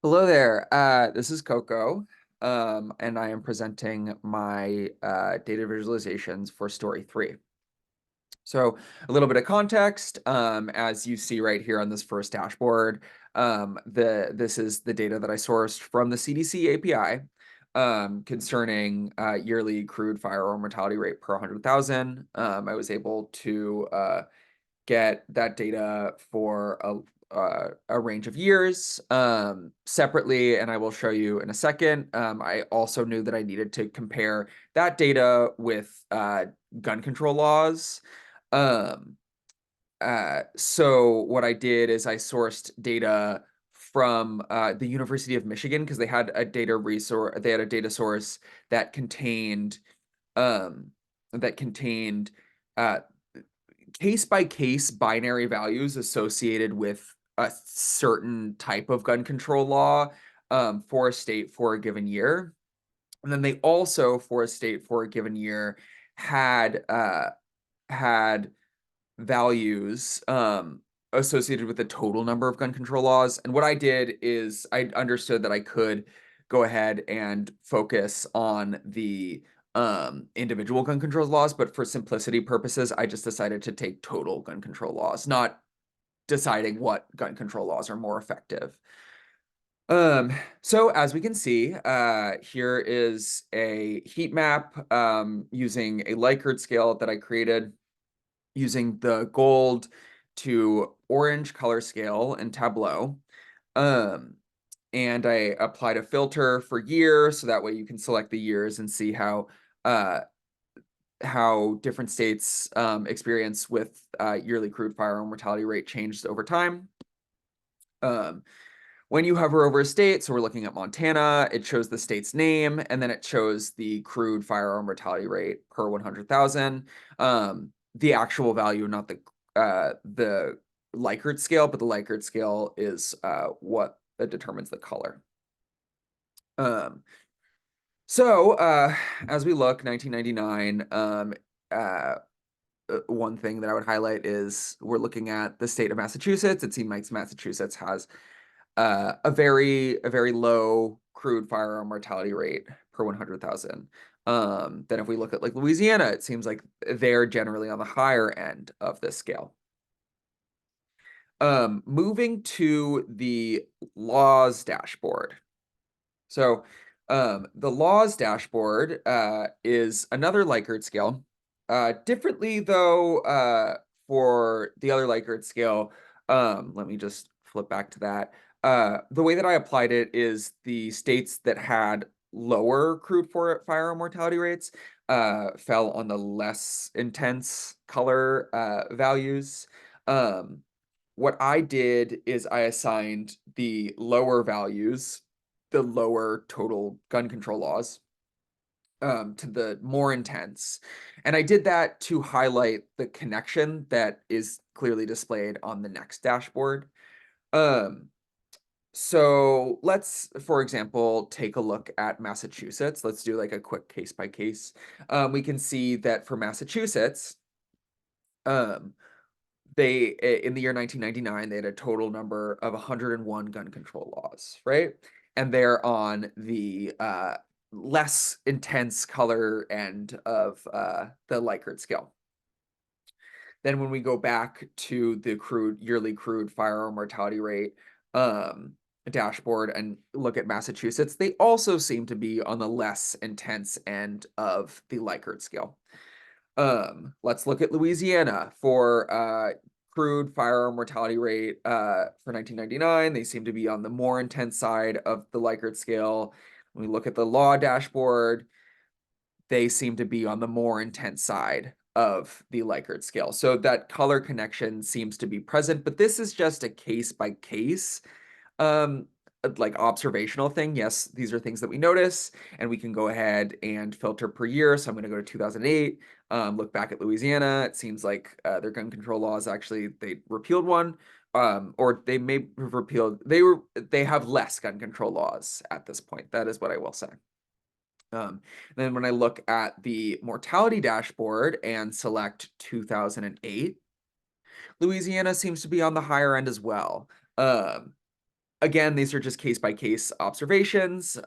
Hello there. This is Coco, and I am presenting my data visualizations for story 3. So a little bit of context, as you see right here on this first dashboard, this is the data that I sourced from the CDC API concerning yearly crude firearm mortality rate per 100,000. I was able to get that data for a range of years separately, and I will show you in a second. I also knew that I needed to compare that data with gun control laws. Um, so what I did is I sourced data from the University of Michigan because they had a data source that contained um, that contained uh, case-by-case binary values associated with a certain type of gun control law for a state for a given year. And then they also, for a state for a given year, had values associated with the total number of gun control laws. And what I did is I understood that I could go ahead and focus on the individual gun control laws, but for simplicity purposes, I just decided to take total gun control laws, not deciding what gun control laws are more effective. So as we can see, here is a heat map using a Likert scale that I created using the gold to orange color scale in Tableau. And I applied a filter for year, so that way you can select the years and see uh, how different states experience with yearly crude firearm mortality rate changed over time. When you hover over a state, so we're looking at Montana, it shows the state's name, and then it shows the crude firearm mortality rate per 100,000. The actual value, not the Likert scale, but the Likert scale is what determines the color. So as we look, 1999, one thing that I would highlight is we're looking at the state of Massachusetts. It seems like Massachusetts has a very low crude firearm mortality rate per 100,000. Then if we look at like Louisiana, it seems like they're generally on the higher end of this scale. Moving to the laws dashboard. So the laws dashboard is another Likert scale. Differently though, for the other Likert scale, let me just flip back to that. The way that I applied it is the states that had lower crude for firearm mortality rates fell on the less intense color values. What I did is I assigned the lower values, the lower total gun control laws, to the more intense. And I did that to highlight the connection that is clearly displayed on the next dashboard. So let's, for example, take a look at Massachusetts. Let's do like a quick case by case. We can see that for Massachusetts, they in the year 1999 they had a total number of 101 gun control laws, right? And they're on the less intense color end of the Likert scale. Then when we go back to the yearly crude firearm mortality rate dashboard and look at Massachusetts, they also seem to be on the less intense end of the Likert scale. Let's look at Louisiana for crude firearm mortality rate for 1999. They seem to be on the more intense side of the Likert scale. When we look at the law dashboard, they seem to be on the more intense side of the Likert scale. So that color connection seems to be present, but this is just a case by case like observational thing. Yes, these are things that we notice, and we can go ahead and filter per year. So I'm going to go to 2008, look back at Louisiana. It seems like their gun control laws actually they repealed one, or they may have repealed. They have less gun control laws at this point. That is what I will say. Then when I look at the mortality dashboard and select 2008, Louisiana seems to be on the higher end as well. Again, these are just case-by-case observations.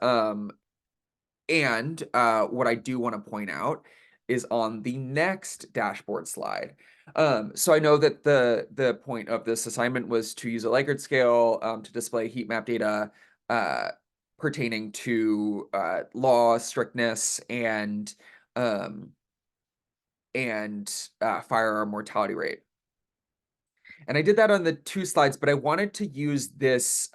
And what I do want to point out is on the next dashboard slide. So I know that the point of this assignment was to use a Likert scale to display heat map data uh, pertaining to law strictness um, and firearm mortality rate. And I did that on the 2 slides, but I wanted to use this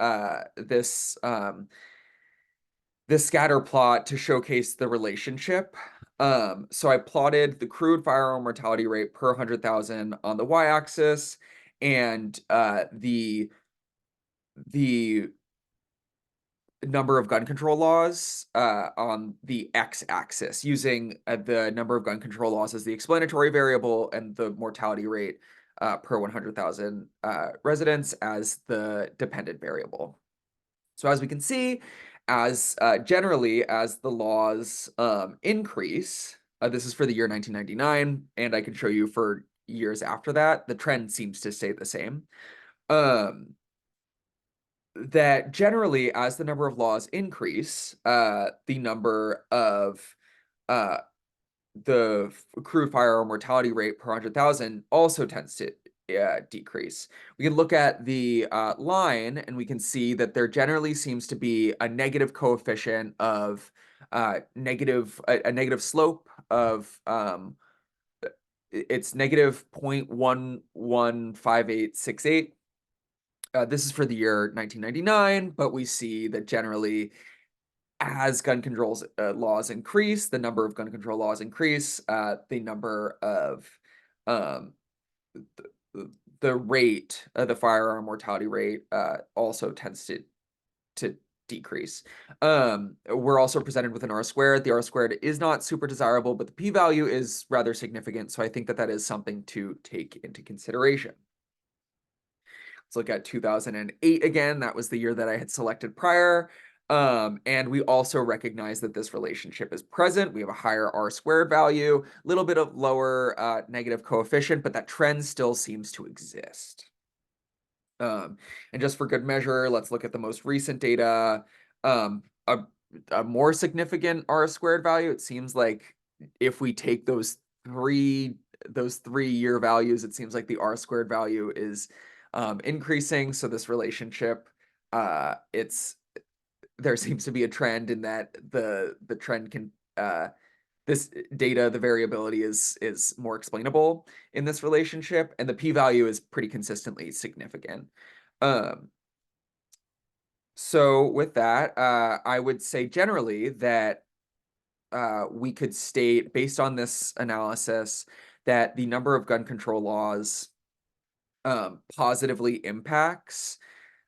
scatter plot to showcase the relationship. So I plotted the crude firearm mortality rate per 100,000 on the y-axis, and the number of gun control laws on the x-axis, using the number of gun control laws as the explanatory variable and the mortality rate per 100,000 residents as the dependent variable. So as we can see, as generally as the laws increase, this is for the year 1999, and I can show you for years after that, the trend seems to stay the same. That generally, as the number of laws increase, the number of uh, the crude firearm mortality rate per 100,000 also tends to decrease. We can look at the line, and we can see that there generally seems to be a negative coefficient of a negative slope of it's negative 0.115868. This is for the year 1999, but we see that generally, as gun control laws increase, the number of gun control laws increase, the number of um, the rate, the firearm mortality rate, also tends to decrease. We're also presented with an R squared. The R squared is not super desirable, but the p-value is rather significant, so I think that that is something to take into consideration. Let's look at 2008 again. That was the year that I had selected prior. And we also recognize that this relationship is present. We have a higher R squared value, a little bit of lower negative coefficient, but that trend still seems to exist. And just for good measure, let's look at the most recent data. A more significant R squared value. It seems like if we take those 3-year values, it seems like the R squared value is increasing. So this relationship, there seems to be a trend in that the trend can this data, the variability is more explainable in this relationship, and the p-value is pretty consistently significant. So with that, I would say generally that we could state, based on this analysis, that the number of gun control laws positively impacts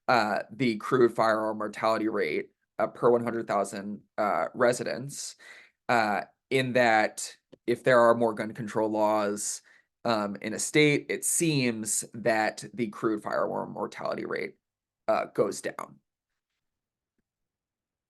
the crude firearm mortality rate per 100,000 residents, in that if there are more gun control laws in a state, it seems that the crude firearm mortality rate goes down.